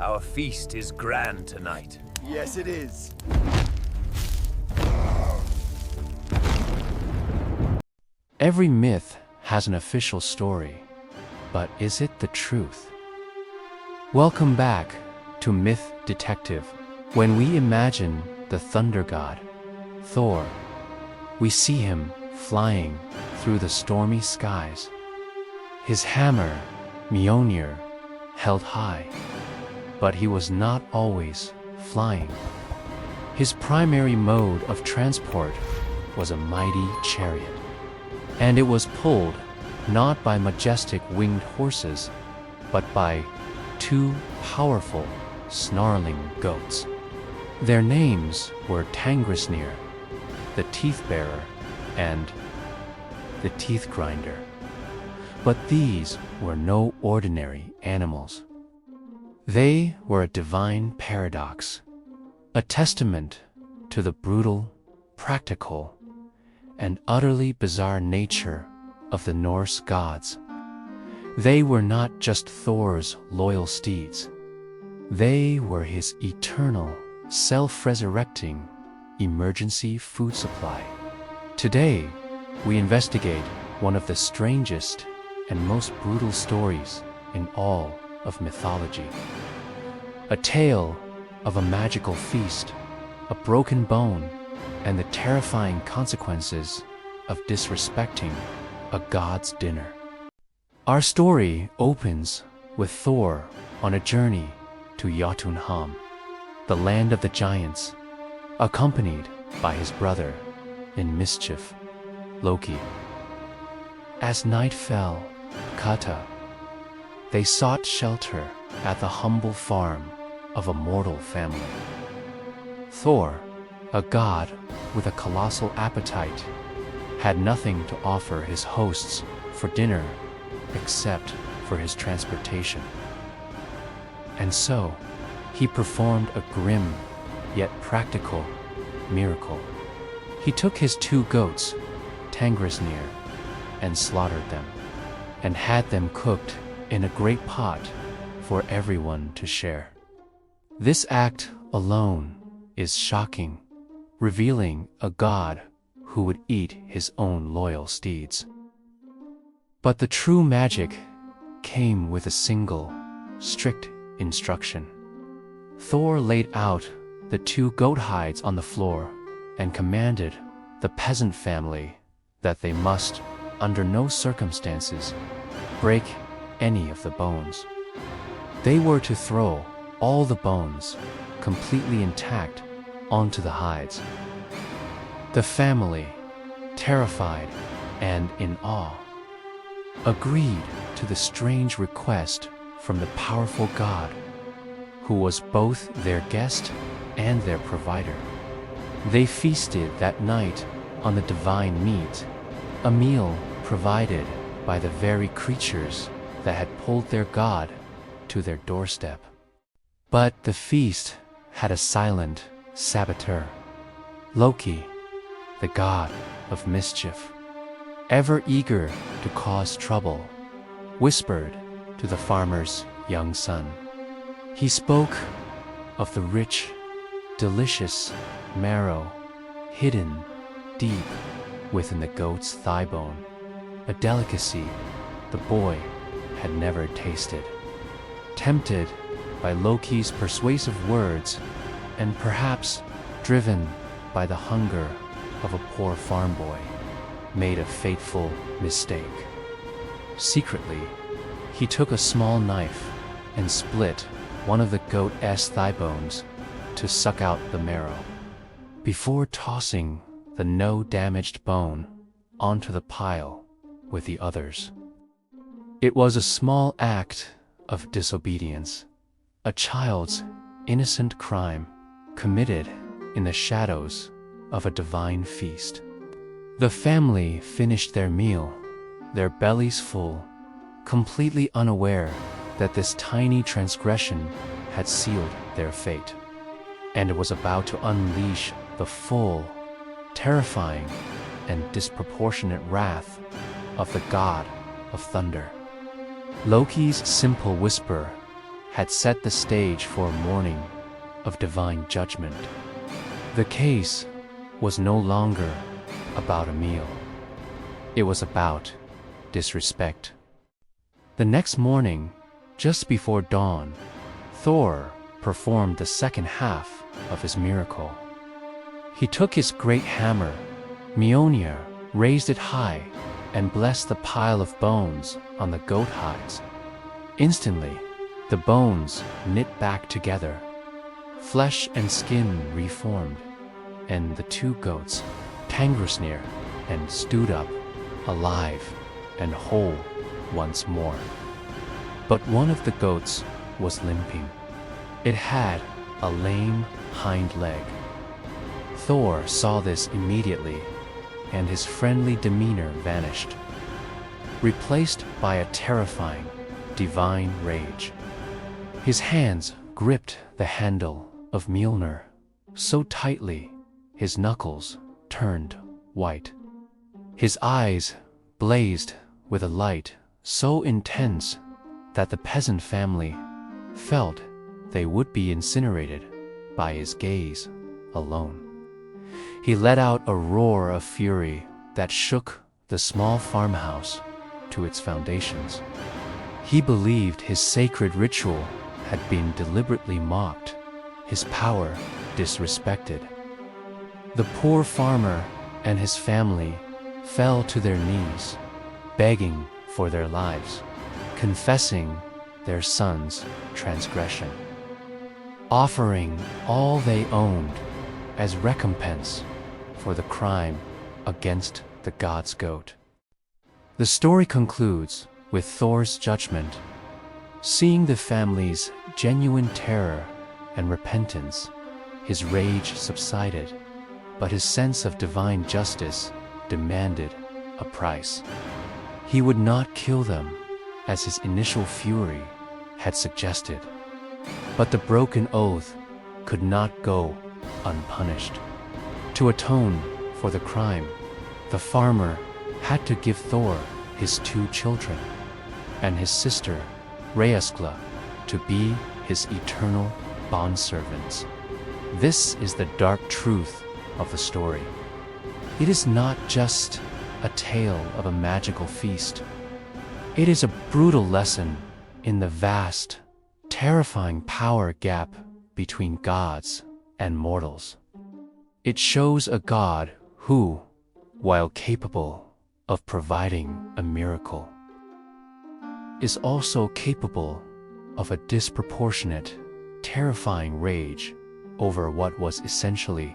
Our feast is grand tonight. Yes, it is. Every myth has an official story, but is it the truth? Welcome back to Myth Detective. When we imagine the thunder god, Thor, we see him flying through the stormy skies. His hammer, Mjolnir, held high, but he was not always flying. His primary mode of transport was a mighty chariot, and it was pulled not by majestic winged horses, but by two powerful, snarling goats. Their names were Tangrisnir, the Teeth Bearer, and the Teeth Grinder. But these were no ordinary animals. They were a divine paradox, a testament to the brutal, practical, and utterly bizarre nature of the Norse gods. They were not just Thor's loyal steeds. They were his eternal, self-resurrecting, emergency food supply. Today, we investigate one of the strangest and most brutal stories in all of mythology. A tale of a magical feast, a broken bone, and the terrifying consequences of disrespecting a god's dinner. Our story opens with Thor on a journey to Jotunheim, the land of the giants, accompanied by his brother in mischief, Loki. As night fell, Kata, they sought shelter at the humble farm of a mortal family. Thor, a god with a colossal appetite, had nothing to offer his hosts for dinner except for his transportation. And so, he performed a grim yet practical miracle. He took his two goats, Tangrisnir, and slaughtered them, and had them cooked in a great pot for everyone to share. This act alone is shocking, revealing a god who would eat his own loyal steeds. But the true magic came with a single, strict instruction. Thor laid out the two goat hides on the floor and commanded the peasant family that they must, under no circumstances, break any of the bones. They were to throw all the bones, completely intact, onto the hides. The family, terrified and in awe, agreed to the strange request from the powerful god, who was both their guest and their provider. They feasted that night on the divine meat, a meal provided by the very creatures that had pulled their god to their doorstep. But the feast had a silent saboteur, Loki, the god of mischief. Ever eager to cause trouble, whispered to the farmer's young son. He spoke of the rich, delicious marrow hidden deep within the goat's thigh bone, a delicacy the boy had never tasted. Tempted by Loki's persuasive words, and perhaps driven by the hunger of a poor farm boy, made a fateful mistake. Secretly, he took a small knife and split one of the goat's thigh bones to suck out the marrow, before tossing the no-damaged bone onto the pile with the others. It was a small act of disobedience, a child's innocent crime committed in the shadows of a divine feast. The family finished their meal, their bellies full, completely unaware that this tiny transgression had sealed their fate, and was about to unleash the full, terrifying, and disproportionate wrath of the god of thunder. Loki's simple whisper had set the stage for a morning of divine judgment. The case was no longer about a meal. It was about disrespect. The next morning, just before dawn, Thor performed the second half of his miracle. He took his great hammer, Mjolnir, raised it high, and blessed the pile of bones on the goat hides. Instantly, the bones knit back together. Flesh and skin reformed, and the two goats, Tangrasnir and stood up, alive and whole once more. But one of the goats was limping. It had a lame hind leg. Thor saw this immediately, and his friendly demeanor vanished, replaced by a terrifying, divine rage. His hands gripped the handle of Mjolnir so tightly his knuckles turned white. His eyes blazed with a light so intense that the peasant family felt they would be incinerated by his gaze alone. He let out a roar of fury that shook the small farmhouse to its foundations. He believed his sacred ritual had been deliberately mocked, his power disrespected. The poor farmer and his family fell to their knees, begging for their lives, confessing their son's transgression, offering all they owned as recompense for the crime against the god's goat. The story concludes with Thor's judgment. Seeing the family's genuine terror and repentance, his rage subsided, but his sense of divine justice demanded a price. He would not kill them, as his initial fury had suggested, but the broken oath could not go unpunished. To atone for the crime, the farmer had to give Thor his 2 children and his sister, Reyeskla, to be his eternal bondservants. This is the dark truth of the story. It is not just a tale of a magical feast. It is a brutal lesson in the vast, terrifying power gap between gods and mortals. It shows a God who, while capable of providing a miracle, is also capable of a disproportionate, terrifying rage over what was essentially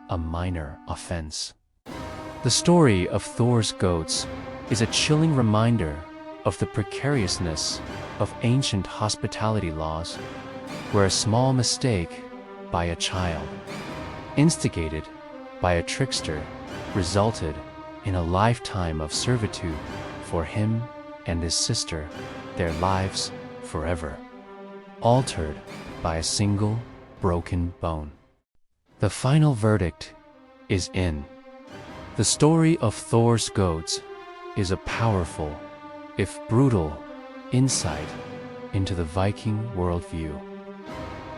a minor offense. The story of Thor's goats is a chilling reminder of the precariousness of ancient hospitality laws, where a small mistake by a child, instigated by a trickster, resulted in a lifetime of servitude for him and his sister, their lives forever, altered by a single broken bone. The final verdict is in. The story of Thor's goats is a powerful, if brutal, insight into the Viking worldview.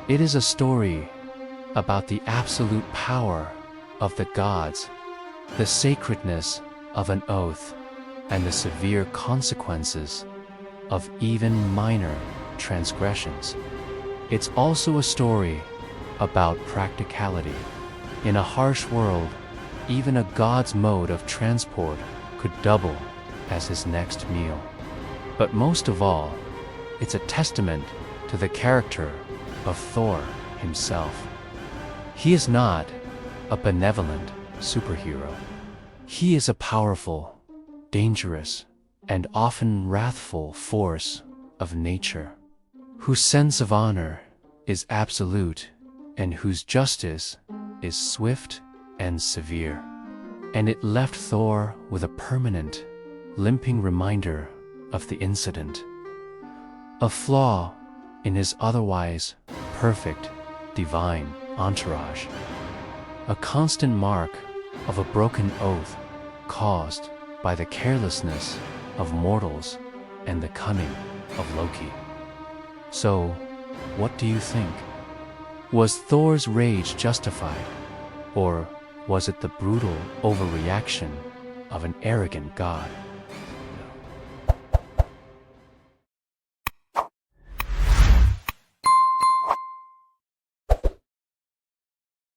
It is a story about the absolute power of the gods, the sacredness of an oath, and the severe consequences of even minor transgressions. It's also a story about practicality. In a harsh world, even a god's mode of transport could double as his next meal. But most of all, it's a testament to the character of Thor himself. He is not a benevolent superhero. He is a powerful, dangerous, and often wrathful force of nature, whose sense of honor is absolute and whose justice is swift and severe. And it left Thor with a permanent, limping reminder of the incident, a flaw in his otherwise perfect, divine entourage, a constant mark of a broken oath caused by the carelessness of mortals and the cunning of Loki. So, What do you think? Was Thor's rage justified? Or was it the brutal overreaction of an arrogant god?